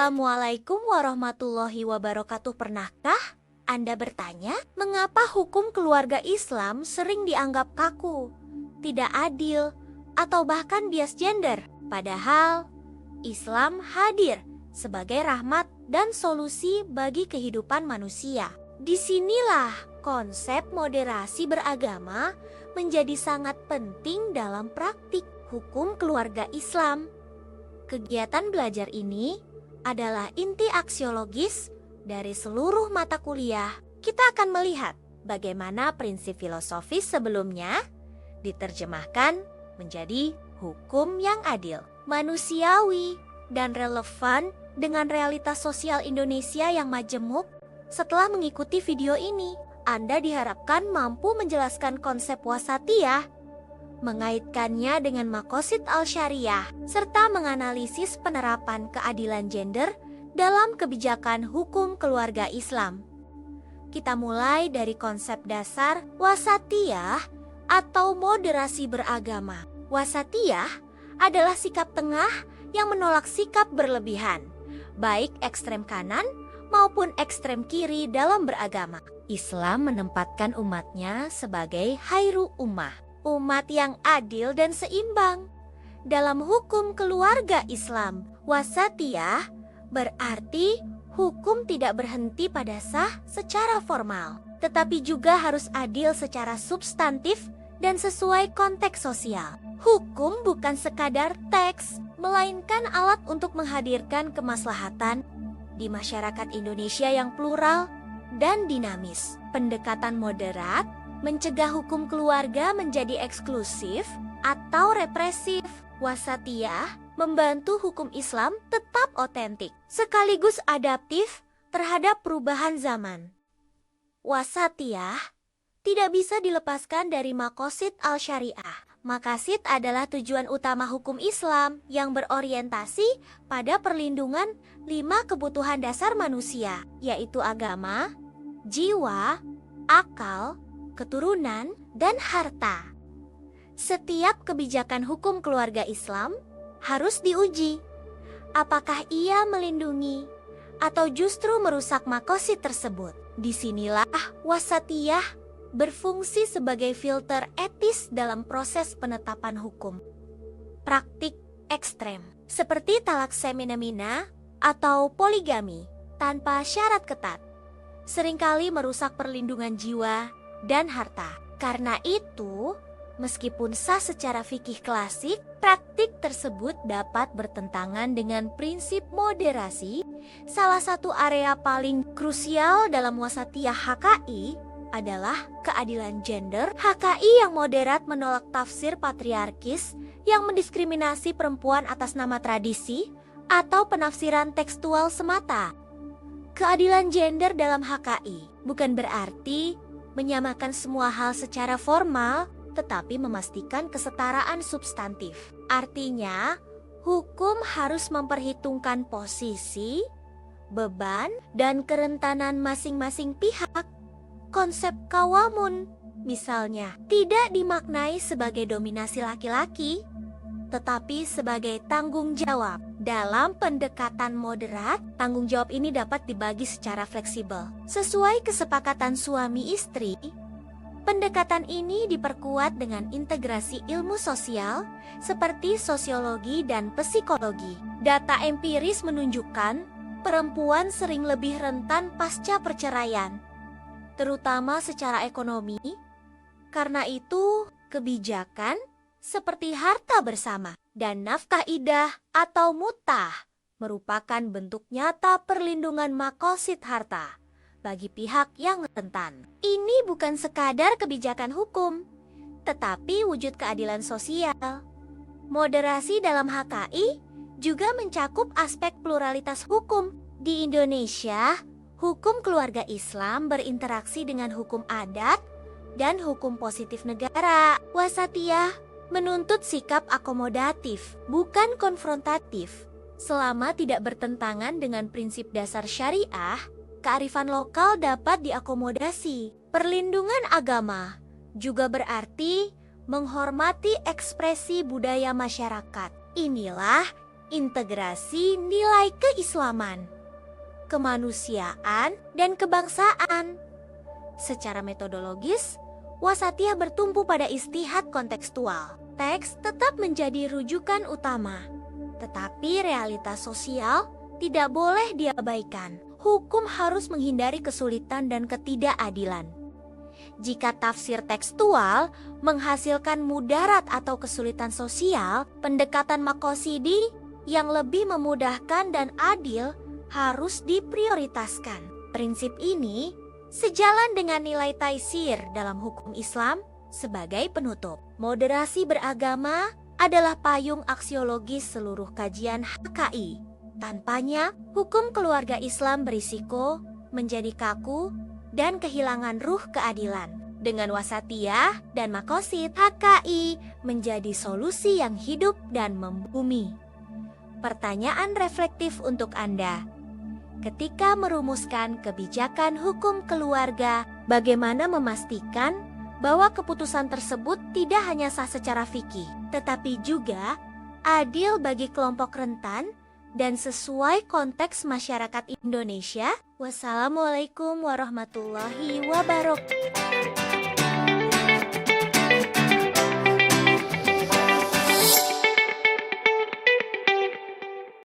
Assalamualaikum warahmatullahi wabarakatuh. Pernahkah Anda bertanya, mengapa hukum keluarga Islam sering dianggap kaku, tidak adil, atau bahkan bias gender? Padahal Islam hadir sebagai rahmat dan solusi bagi kehidupan manusia. Disinilah konsep moderasi beragama menjadi sangat penting dalam praktik hukum keluarga Islam. Kegiatan belajar ini adalah inti aksiologis dari seluruh mata kuliah. Kita akan melihat bagaimana prinsip filosofis sebelumnya diterjemahkan menjadi hukum yang adil, manusiawi, dan relevan dengan realitas sosial Indonesia yang majemuk. Setelah mengikuti video ini, Anda diharapkan mampu menjelaskan konsep wasatiyah, mengaitkannya dengan Maqasid Al-Syariah, serta menganalisis penerapan keadilan gender dalam kebijakan hukum keluarga Islam. Kita mulai dari konsep dasar wasatiyah atau moderasi beragama. Wasatiyah adalah sikap tengah yang menolak sikap berlebihan, baik ekstrem kanan maupun ekstrem kiri dalam beragama. Islam menempatkan umatnya sebagai khairu ummah, umat yang adil dan seimbang. Dalam hukum keluarga Islam, wasatiyah berarti hukum tidak berhenti pada sah secara formal, tetapi juga harus adil secara substantif dan sesuai konteks sosial. Hukum bukan sekadar teks, melainkan alat untuk menghadirkan kemaslahatan di masyarakat Indonesia yang plural dan dinamis. Pendekatan moderat mencegah hukum keluarga menjadi eksklusif atau represif. Wasatiyah membantu hukum Islam tetap otentik, sekaligus adaptif terhadap perubahan zaman. Wasatiyah tidak bisa dilepaskan dari Maqasid Al-Syariah. Maqasid adalah tujuan utama hukum Islam yang berorientasi pada perlindungan 5 kebutuhan dasar manusia, yaitu agama, jiwa, akal, keturunan, dan harta. Setiap kebijakan hukum keluarga Islam harus diuji. Apakah ia melindungi atau justru merusak maqasid tersebut? Disinilah wasatiyah berfungsi sebagai filter etis dalam proses penetapan hukum. Praktik ekstrem seperti talak semina-mina atau poligami tanpa syarat ketat seringkali merusak perlindungan jiwa dan harta. Karena itu, meskipun sah secara fikih klasik, praktik tersebut dapat bertentangan dengan prinsip moderasi. Salah satu area paling krusial dalam wasatiyah HKI adalah keadilan gender. HKI yang moderat menolak tafsir patriarkis yang mendiskriminasi perempuan atas nama tradisi atau penafsiran tekstual semata. Keadilan gender dalam HKI bukan berarti menyamakan semua hal secara formal, tetapi memastikan kesetaraan substantif. Artinya, hukum harus memperhitungkan posisi, beban, dan kerentanan masing-masing pihak. Konsep kawamun, misalnya, tidak dimaknai sebagai dominasi laki-laki, tetapi sebagai tanggung jawab. Dalam pendekatan moderat, tanggung jawab ini dapat dibagi secara fleksibel. Sesuai kesepakatan suami istri, pendekatan ini diperkuat dengan integrasi ilmu sosial seperti sosiologi dan psikologi. Data empiris menunjukkan perempuan sering lebih rentan pasca perceraian, terutama secara ekonomi. Karena itu, kebijakan seperti harta bersama dan nafkah idah atau mutah merupakan bentuk nyata perlindungan maqasid harta bagi pihak yang rentan. Ini bukan sekadar kebijakan hukum, tetapi wujud keadilan sosial. Moderasi dalam HKI juga mencakup aspek pluralitas hukum. Di Indonesia, hukum keluarga Islam berinteraksi dengan hukum adat dan hukum positif negara. Wasatiyah menuntut sikap akomodatif, bukan konfrontatif. Selama tidak bertentangan dengan prinsip dasar syariah, kearifan lokal dapat diakomodasi. Perlindungan agama juga berarti menghormati ekspresi budaya masyarakat. Inilah integrasi nilai keislaman, kemanusiaan, dan kebangsaan. Secara metodologis, wasatiyah bertumpu pada istihad kontekstual. Teks tetap menjadi rujukan utama, tetapi realitas sosial tidak boleh diabaikan. Hukum harus menghindari kesulitan dan ketidakadilan. Jika tafsir tekstual menghasilkan mudarat atau kesulitan sosial, pendekatan maqasidi yang lebih memudahkan dan adil harus diprioritaskan. Prinsip ini sejalan dengan nilai taisir dalam hukum Islam sebagai penutup. Moderasi beragama adalah payung aksiologis seluruh kajian HKI. Tanpanya, hukum keluarga Islam berisiko menjadi kaku dan kehilangan ruh keadilan. Dengan wasatiyah dan maqasid, HKI menjadi solusi yang hidup dan membumi. Pertanyaan reflektif untuk Anda. Ketika merumuskan kebijakan hukum keluarga, bagaimana memastikan bahwa keputusan tersebut tidak hanya sah secara fikih, tetapi juga adil bagi kelompok rentan dan sesuai konteks masyarakat Indonesia? Wassalamualaikum warahmatullahi wabarakatuh.